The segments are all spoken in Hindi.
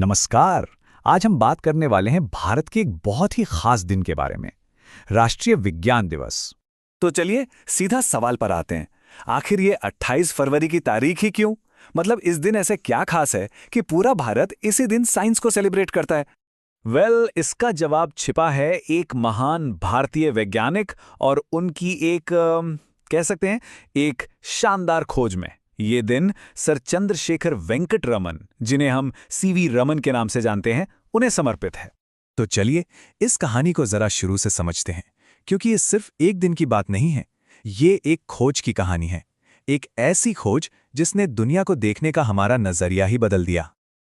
नमस्कार। आज हम बात करने वाले हैं भारत के एक बहुत ही खास दिन के बारे में, राष्ट्रीय विज्ञान दिवस। तो चलिए सीधा सवाल पर आते हैं। आखिर ये 28 फरवरी की तारीख ही क्यों? मतलब इस दिन ऐसे क्या खास है कि पूरा भारत इसी दिन साइंस को सेलिब्रेट करता है? इसका जवाब छिपा है एक महान भारतीय वैज्ञानिक और उनकी एक कह सकते हैं एक शानदार खोज में। ये दिन सर चंद्रशेखर वेंकट रमन, जिन्हें हम सीवी रमन के नाम से जानते हैं, उन्हें समर्पित है। तो चलिए इस कहानी को जरा शुरू से समझते हैं, क्योंकि ये सिर्फ एक दिन की बात नहीं है। ये एक खोज की कहानी है, एक ऐसी खोज जिसने दुनिया को देखने का हमारा नजरिया ही बदल दिया।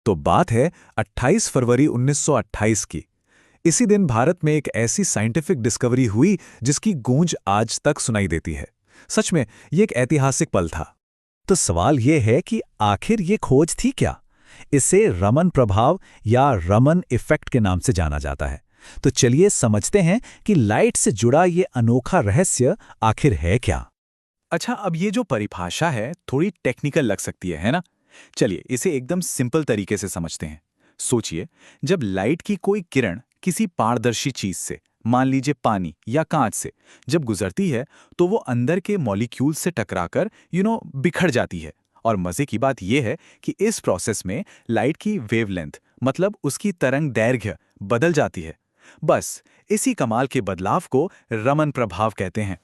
तो बात है 28 फरवरी 1928 की। इसी दिन भारत में एक ऐसी साइंटिफिक डिस्कवरी हुई जिसकी गूंज आज तक सुनाई देती है। सच में ये एक ऐतिहासिक पल था। तो सवाल ये है कि आखिर ये खोज थी क्या? इसे रमन प्रभाव या रमन इफेक्ट के नाम से जाना जाता है। तो चलिए समझते हैं कि लाइट से जुड़ा ये अनोखा रहस्य आखिर है क्या। अच्छा, अब ये जो परिभाषा है थोड़ी टेक्निकल लग सकती है ना? चलिए इसे एकदम सिंपल तरीके से समझते हैं। सोचिए, जब लाइट की कोई किरण किसी पारदर्शी चीज से, मान लीजिए पानी या कांच से, जब गुजरती है तो वो अंदर के मॉलिक्यूल से टकराकर बिखर जाती है। और मजे की बात यह है कि इस प्रोसेस में लाइट की वेवलेंथ, मतलब उसकी तरंग दैर्घ्य, बदल जाती है। बस इसी कमाल के बदलाव को रमन प्रभाव कहते हैं।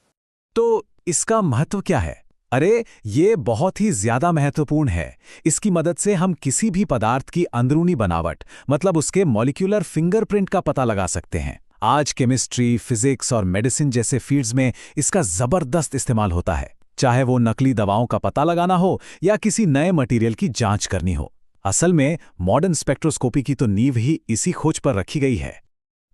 तो इसका महत्व क्या है? अरे ये बहुत ही ज्यादा महत्वपूर्ण है। इसकी मदद से हम किसी भी पदार्थ की अंदरूनी बनावट, मतलब उसके मॉलिक्यूलर फिंगरप्रिंट का पता लगा सकते हैं। आज केमिस्ट्री, फिजिक्स और मेडिसिन जैसे फील्ड्स में इसका जबरदस्त इस्तेमाल होता है, चाहे वो नकली दवाओं का पता लगाना हो या किसी नए मटेरियल की जांच करनी हो। असल में मॉडर्न स्पेक्ट्रोस्कोपी की तो नींव ही इसी खोज पर रखी गई है।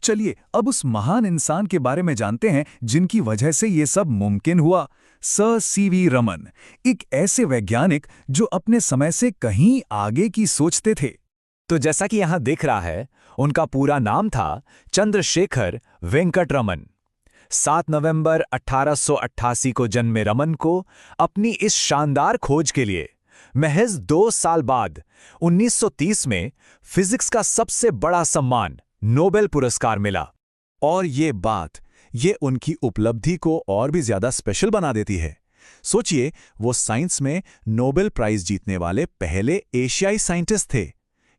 चलिए अब उस महान इंसान के बारे में जानते हैं जिनकी वजह से ये सब मुमकिन हुआ। सर सीवी रमन, एक ऐसे वैज्ञानिक जो अपने समय से कहीं आगे की सोचते थे। तो जैसा कि यहां दिख रहा है, उनका पूरा नाम था चंद्रशेखर वेंकट रमन। 7 नवंबर 1888 को जन्मे रमन को अपनी इस शानदार खोज के लिए महज 2 साल बाद 1930 में फिजिक्स का सबसे बड़ा सम्मान, नोबेल पुरस्कार मिला। और ये उनकी उपलब्धि को और भी ज्यादा स्पेशल बना देती है। सोचिए, वो साइंस में नोबेल प्राइज जीतने वाले पहले एशियाई साइंटिस्ट थे।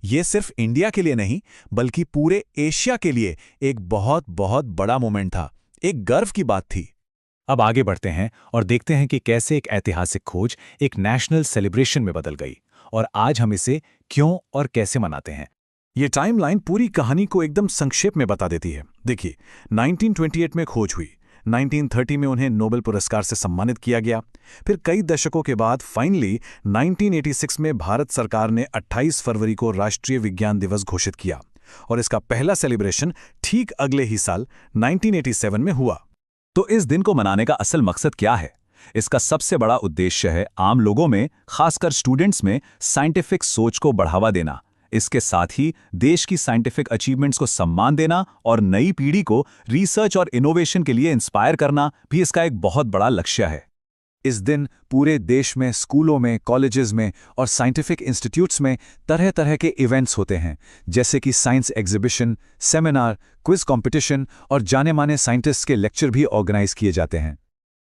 ये सिर्फ इंडिया के लिए नहीं, बल्कि पूरे एशिया के लिए एक बहुत बहुत बड़ा मोमेंट था, एक गर्व की बात थी। अब आगे बढ़ते हैं और देखते हैं कि कैसे एक ऐतिहासिक खोज एक नेशनल सेलिब्रेशन में बदल गई, और आज हम इसे क्यों और कैसे मनाते हैं। ये टाइमलाइन पूरी कहानी को एकदम संक्षेप में बता देती है। देखिए, 1928 में खोज हुई, 1930 में उन्हें नोबेल पुरस्कार से सम्मानित किया गया। फिर कई दशकों के बाद फाइनली 1986 में भारत सरकार ने 28 फरवरी को राष्ट्रीय विज्ञान दिवस घोषित किया, और इसका पहला सेलिब्रेशन ठीक अगले ही साल 1987 में हुआ। तो इस दिन को मनाने का असल मकसद क्या है? इसका सबसे बड़ा उद्देश्य है आम लोगों में, खासकर स्टूडेंट्स में, साइंटिफिक सोच को बढ़ावा देना। इसके साथ ही देश की साइंटिफिक अचीवमेंट्स को सम्मान देना और नई पीढ़ी को रिसर्च और इनोवेशन के लिए इंस्पायर करना भी इसका एक बहुत बड़ा लक्ष्य है। इस दिन पूरे देश में स्कूलों में, कॉलेजेस में और साइंटिफिक इंस्टीट्यूट्स में तरह तरह के इवेंट्स होते हैं, जैसे कि science exhibition, seminar, quiz competition और जाने माने साइंटिस्ट के लेक्चर भी ऑर्गेनाइज किए जाते हैं।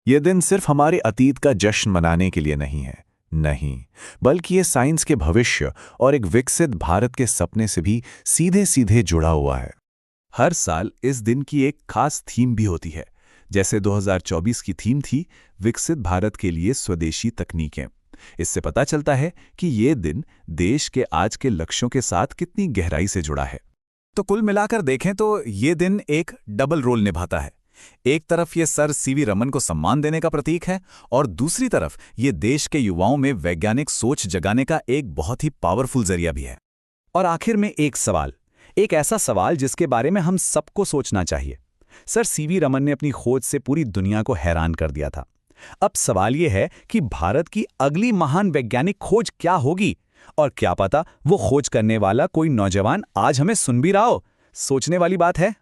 यह दिन सिर्फ हमारे अतीत का जश्न मनाने के लिए नहीं, बल्कि ये साइंस के भविष्य और एक विकसित भारत के सपने से भी सीधे सीधे जुड़ा हुआ है। हर साल इस दिन की एक खास थीम भी होती है। जैसे 2024 की थीम थी विकसित भारत के लिए स्वदेशी तकनीकें। इससे पता चलता है कि ये दिन देश के आज के लक्ष्यों के साथ कितनी गहराई से जुड़ा है। तो कुल मिलाकर देखें तो ये दिन एक डबल रोल निभाता है। एक तरफ ये सर सीवी रमन को सम्मान देने का प्रतीक है, और दूसरी तरफ ये देश के युवाओं में वैज्ञानिक सोच जगाने का एक बहुत ही पावरफुल जरिया भी है। और आखिर में एक सवाल, एक ऐसा सवाल जिसके बारे में हम सबको सोचना चाहिए। सर सीवी रमन ने अपनी खोज से पूरी दुनिया को हैरान कर दिया था। अब सवाल यह है कि भारत की अगली महान वैज्ञानिक खोज क्या होगी, और क्या पता वो खोज करने वाला कोई नौजवान आज हमें सुन भी रहा हो। सोचने वाली बात है।